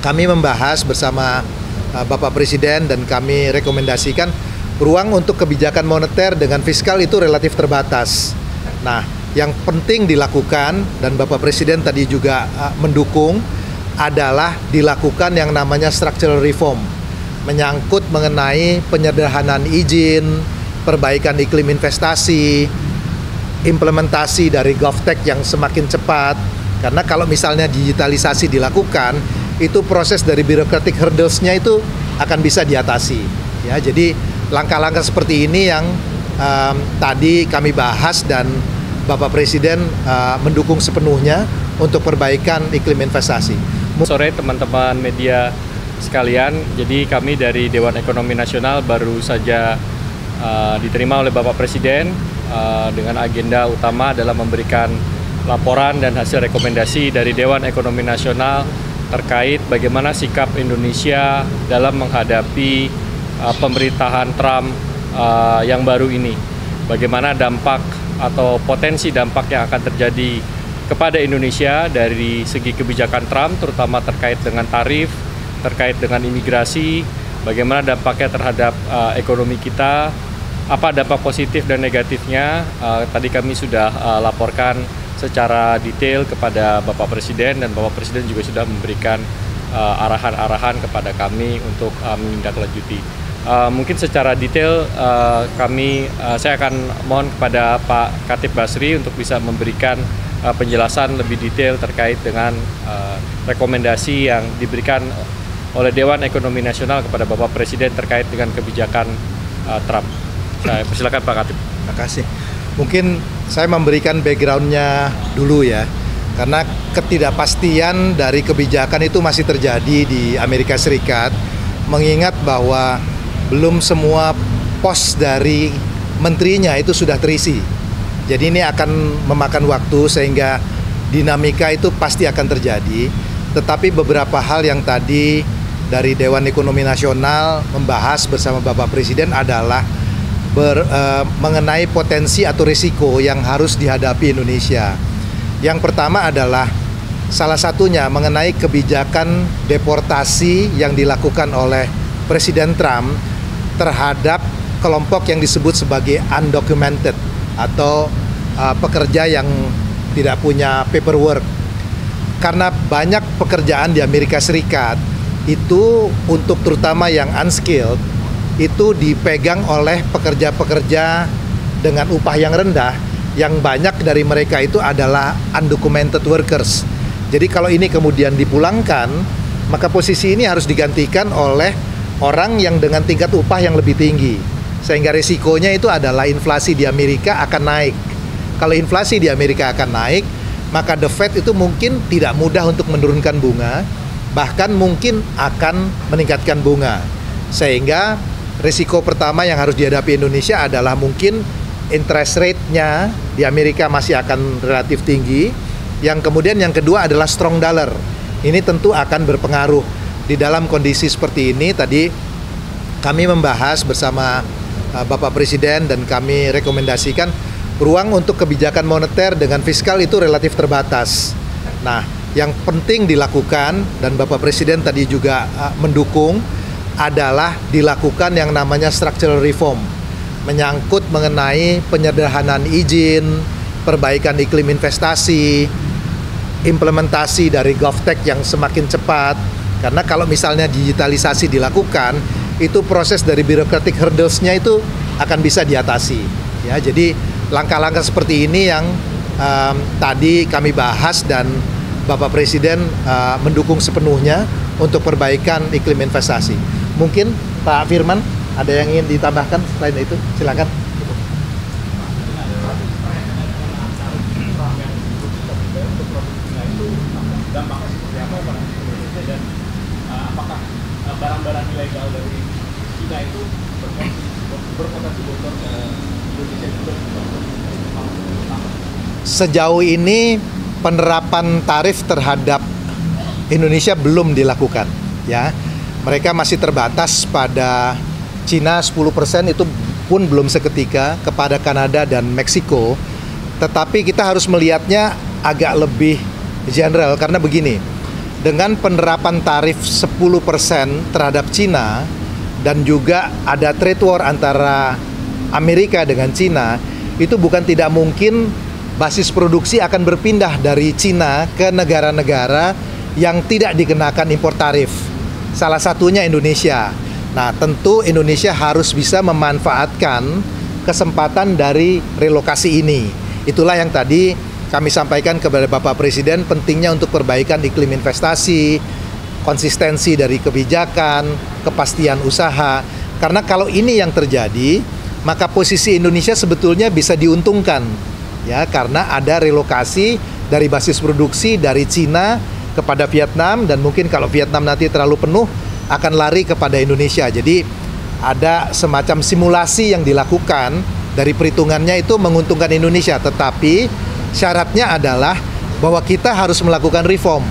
kami membahas bersama Bapak Presiden dan kami rekomendasikan ruang untuk kebijakan moneter dengan fiskal itu relatif terbatas. Nah, yang penting dilakukan dan Bapak Presiden tadi juga mendukung adalah dilakukan yang namanya structural reform, menyangkut mengenai penyederhanaan izin, perbaikan iklim investasi, implementasi dari GovTech yang semakin cepat. Karena kalau misalnya digitalisasi dilakukan, itu proses dari bureaucratic hurdles-nya itu akan bisa diatasi. Ya, jadi langkah-langkah seperti ini yang tadi kami bahas dan Bapak Presiden mendukung sepenuhnya untuk perbaikan iklim investasi. Sore teman-teman media sekalian, jadi kami dari Dewan Ekonomi Nasional baru saja diterima oleh Bapak Presiden dengan agenda utama adalah memberikan laporan dan hasil rekomendasi dari Dewan Ekonomi Nasional terkait bagaimana sikap Indonesia dalam menghadapi pemerintahan Trump yang baru ini. Bagaimana dampak atau potensi dampak yang akan terjadi kepada Indonesia dari segi kebijakan Trump, terutama terkait dengan tarif, terkait dengan imigrasi, bagaimana dampaknya terhadap ekonomi kita, apa dampak positif dan negatifnya. Tadi kami sudah laporkan secara detail kepada Bapak Presiden dan Bapak Presiden juga sudah memberikan arahan-arahan kepada kami untuk menindaklanjuti. Mungkin secara detail saya akan mohon kepada Pak Khatib Basri untuk bisa memberikan penjelasan lebih detail terkait dengan rekomendasi yang diberikan oleh Dewan Ekonomi Nasional kepada Bapak Presiden terkait dengan kebijakan Trump. Saya persilakan Pak Khatib. Terima kasih. Mungkin saya memberikan background-nya dulu ya, karena ketidakpastian dari kebijakan itu masih terjadi di Amerika Serikat, mengingat bahwa belum semua pos dari menterinya itu sudah terisi. Jadi ini akan memakan waktu sehingga dinamika itu pasti akan terjadi. Tetapi beberapa hal yang tadi dari Dewan Ekonomi Nasional membahas bersama Bapak Presiden adalah mengenai potensi atau risiko yang harus dihadapi Indonesia. Yang pertama adalah salah satunya mengenai kebijakan deportasi yang dilakukan oleh Presiden Trump terhadap kelompok yang disebut sebagai undocumented atau pekerja yang tidak punya paperwork. Karena banyak pekerjaan di Amerika Serikat itu untuk terutama yang unskilled itu dipegang oleh pekerja-pekerja dengan upah yang rendah, yang banyak dari mereka itu adalah undocumented workers. Jadi kalau ini kemudian dipulangkan, maka posisi ini harus digantikan oleh orang yang dengan tingkat upah yang lebih tinggi. Sehingga risikonya itu adalah inflasi di Amerika akan naik. Kalau inflasi di Amerika akan naik, maka The Fed itu mungkin tidak mudah untuk menurunkan bunga, bahkan mungkin akan meningkatkan bunga. Sehingga risiko pertama yang harus dihadapi Indonesia adalah mungkin interest rate-nya di Amerika masih akan relatif tinggi. Yang kemudian yang kedua adalah strong dollar. Ini tentu akan berpengaruh. Di dalam kondisi seperti ini tadi kami membahas bersama Bapak Presiden dan kami rekomendasikan ruang untuk kebijakan moneter dengan fiskal itu relatif terbatas. Nah, yang penting dilakukan dan Bapak Presiden tadi juga mendukung adalah dilakukan yang namanya structural reform, menyangkut mengenai penyederhanaan izin, perbaikan iklim investasi, implementasi dari GovTech yang semakin cepat. Karena kalau misalnya digitalisasi dilakukan, itu proses dari bureaucratic hurdles-nya itu akan bisa diatasi. Ya, jadi langkah-langkah seperti ini yang tadi kami bahas dan Bapak Presiden mendukung sepenuhnya untuk perbaikan iklim investasi. Mungkin Pak Firman ada yang ingin ditambahkan selain itu, silakan. Apakah barang-barang ilegal dari China itu berpotensi bocor ke Indonesia juga? Sejauh ini penerapan tarif terhadap Indonesia belum dilakukan, ya. Mereka masih terbatas pada Cina 10%, itu pun belum seketika, kepada Kanada dan Meksiko. Tetapi kita harus melihatnya agak lebih general karena begini. dengan penerapan tarif 10% terhadap Cina dan juga ada trade war antara Amerika dengan Cina, itu bukan tidak mungkin basis produksi akan berpindah dari Cina ke negara-negara yang tidak dikenakan impor tarif. Salah satunya Indonesia. Nah, tentu Indonesia harus bisa memanfaatkan kesempatan dari relokasi ini. Itulah yang tadi kami sampaikan kepada Bapak Presiden, pentingnya untuk perbaikan iklim investasi, konsistensi dari kebijakan, kepastian usaha. Karena kalau ini yang terjadi, maka posisi Indonesia sebetulnya bisa diuntungkan, ya, karena ada relokasi dari basis produksi dari Cina kepada Vietnam, dan mungkin kalau Vietnam nanti terlalu penuh akan lari kepada Indonesia. Jadi ada semacam simulasi yang dilakukan, dari perhitungannya itu menguntungkan Indonesia, tetapi syaratnya adalah bahwa kita harus melakukan reform.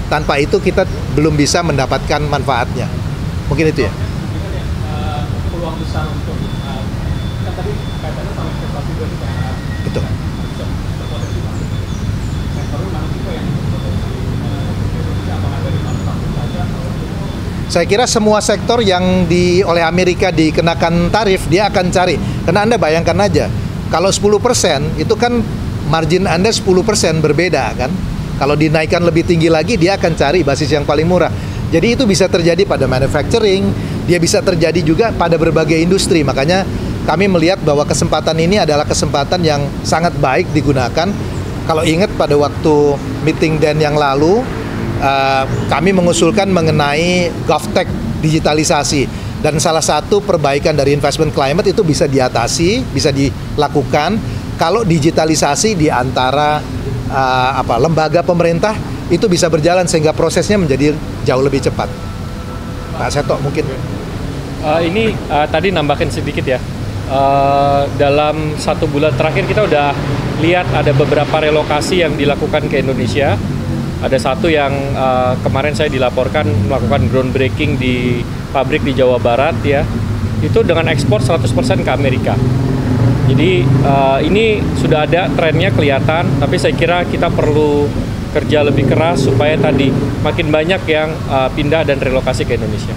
Tanpa itu kita belum bisa mendapatkan manfaatnya. Mungkin itu ya. Peluang besar untuk kan tadi kaitannya sama investasi dari daerah. Betul. Bisa berpotensi masuk. Sektornya mana juga yang berpotensi Indonesia, apakah dari manufaktur saja? Saya kira semua sektor yang oleh Amerika dikenakan tarif, dia akan cari. Karena Anda bayangkan aja, kalau 10% itu kan margin Anda 10% berbeda kan. Kalau dinaikkan lebih tinggi lagi, dia akan cari basis yang paling murah. Jadi itu bisa terjadi pada manufacturing, dia bisa terjadi juga pada berbagai industri. Makanya kami melihat bahwa kesempatan ini adalah kesempatan yang sangat baik digunakan. Kalau ingat pada waktu meeting DEN yang lalu, kami mengusulkan mengenai GovTech digitalisasi. Dan salah satu perbaikan dari investment climate itu bisa diatasi, bisa dilakukan kalau digitalisasi di antara lembaga pemerintah itu bisa berjalan sehingga prosesnya menjadi jauh lebih cepat. Pak Seto mungkin. Ini tadi nambahin sedikit ya. Dalam 1 bulan terakhir kita udah lihat ada beberapa relokasi yang dilakukan ke Indonesia. Ada satu yang kemarin saya dilaporkan melakukan groundbreaking di pabrik di Jawa Barat ya. Itu dengan ekspor 100% ke Amerika. Jadi ini sudah ada trennya kelihatan, tapi saya kira kita perlu kerja lebih keras supaya tadi makin banyak yang pindah dan relokasi ke Indonesia.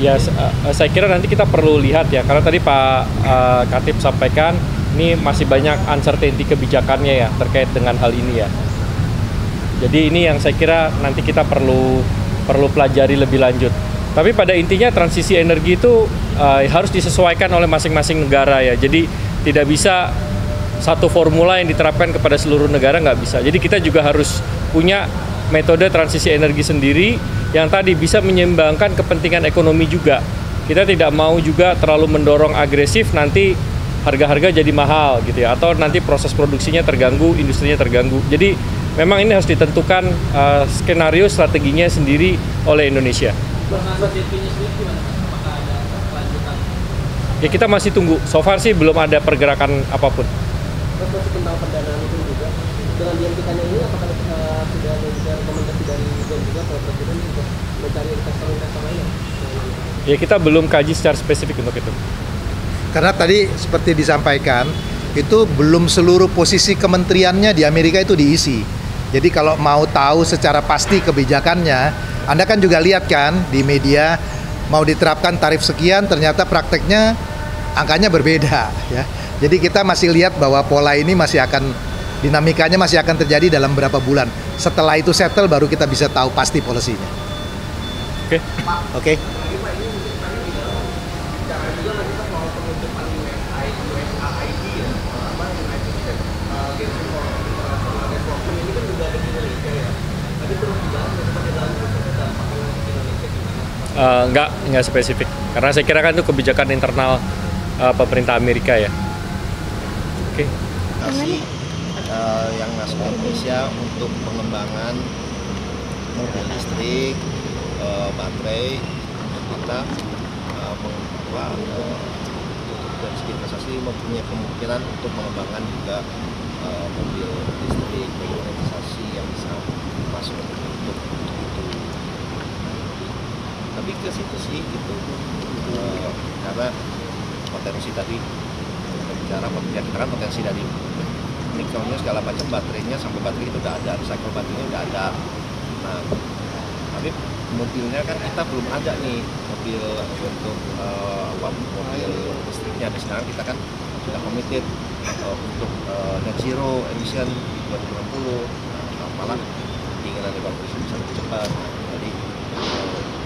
Ya, saya kira nanti kita perlu lihat ya, karena tadi Pak Khatib sampaikan ini masih banyak uncertainty kebijakannya ya terkait dengan hal ini ya. Jadi ini yang saya kira nanti kita perlu pelajari lebih lanjut. Tapi pada intinya transisi energi itu harus disesuaikan oleh masing-masing negara ya. Jadi tidak bisa satu formula yang diterapkan kepada seluruh negara, nggak bisa. Jadi kita juga harus punya metode transisi energi sendiri yang tadi bisa menyeimbangkan kepentingan ekonomi juga. Kita tidak mau juga terlalu mendorong agresif, nanti harga-harga jadi mahal gitu ya, atau nanti proses produksinya terganggu, industrinya terganggu. Jadi memang ini harus ditentukan skenario strateginya sendiri oleh Indonesia. Ya kita masih tunggu, so far sih belum ada pergerakan apapun. Masih tentang pendanaan itu juga, dengan dihentikannya ini apakah sudah ada juga rekomendasi dari BEN juga kalau Presiden untuk mencari investor-investor lain? Ya kita belum kaji secara spesifik untuk itu. Karena tadi seperti disampaikan, itu belum seluruh posisi kementeriannya di Amerika itu diisi. Jadi kalau mau tahu secara pasti kebijakannya, Anda kan juga lihat kan di media, mau diterapkan tarif sekian, ternyata prakteknya angkanya berbeda ya. Jadi kita masih lihat bahwa pola ini masih akan, dinamikanya masih akan terjadi dalam beberapa bulan. Setelah itu settle baru kita bisa tahu pasti polisinya. Oke. Oke. Enggak spesifik. Karena saya kira kan itu kebijakan internal pemerintah Amerika ya. Oke. Yang masuk ke Indonesia untuk pengembangan mobil listrik, baterai, kita dari segi investasi mempunyai kemungkinan untuk mengembangkan juga mobil listrik, bagi organisasi yang bisa masuk untuk lebih ke situ sih gitu. Karena potensi tadi kita bicara ya kita kan potensi dari nikelnya segala macam, baterainya sampai baterai itu udah ada, recycle baterainya udah ada. Nah, tapi mobilnya kan kita belum ada nih mobil untuk mobil listriknya. Dan sekarang kita kan sudah committed untuk net zero emission 2060. Nah, malah keinginan dari Bapak Presiden bisa lebih cepat. Jadi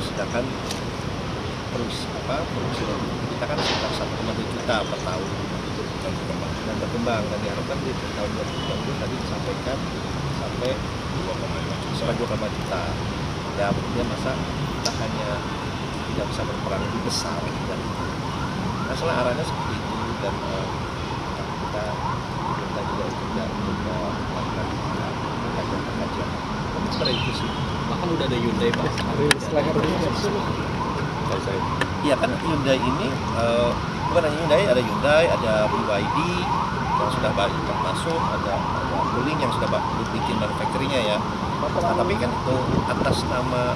sedangkan produksi kita kan sekitar 1,2 juta per tahun dan berkembang, dan diharapkan di tahun 2020 tadi disampaikan sampai 2,5 juta. Ya kemudian masa kita hanya tidak bisa berperan lebih besar dan masalah arahnya seperti itu, dan kita diminta juga untuk melakukan kajian. Seperti itu sih. Bahkan udah ada Hyundai Pak. Iya kan Hyundai ini bukan hanya Hyundai, ada Hyundai, ada BYD yang sudah masuk, ada Wuling yang sudah bikin manufacturing-nya ya. Nah, tapi kan itu atas nama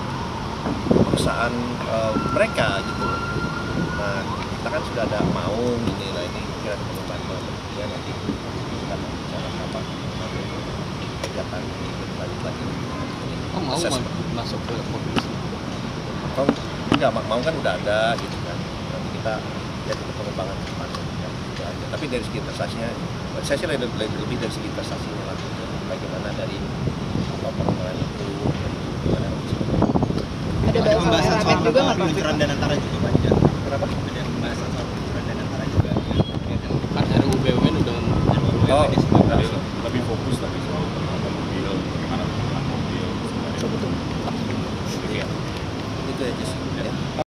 perusahaan mereka gitu. Nah kita kan sudah ada Maung ini, nah ini kira teman-teman ya nanti kita bicara apa kegiatan ini lanjut lagi. Mau masuk ke mobil Oh enggak, Maung kan udah ada gitu kan. Nanti kita lihat itu pengembangan ke depan ya, udah ada. Tapi dari segi investasinya, saya sih lebih dari segi investasinya lah. Bagaimana dari pengembangan itu, bagaimana Ada pembahasan soal juga nggak Pak? Peluncuran dana antara juga Pak. kenapa? Ada pembahasan soal peluncuran dana antara juga. kan RUU BUMN udah Oh, lebih fokus tapi soal mobil, bagaimana penggunaan mobil sebenarnya. betul. Itu aja sih. Ya.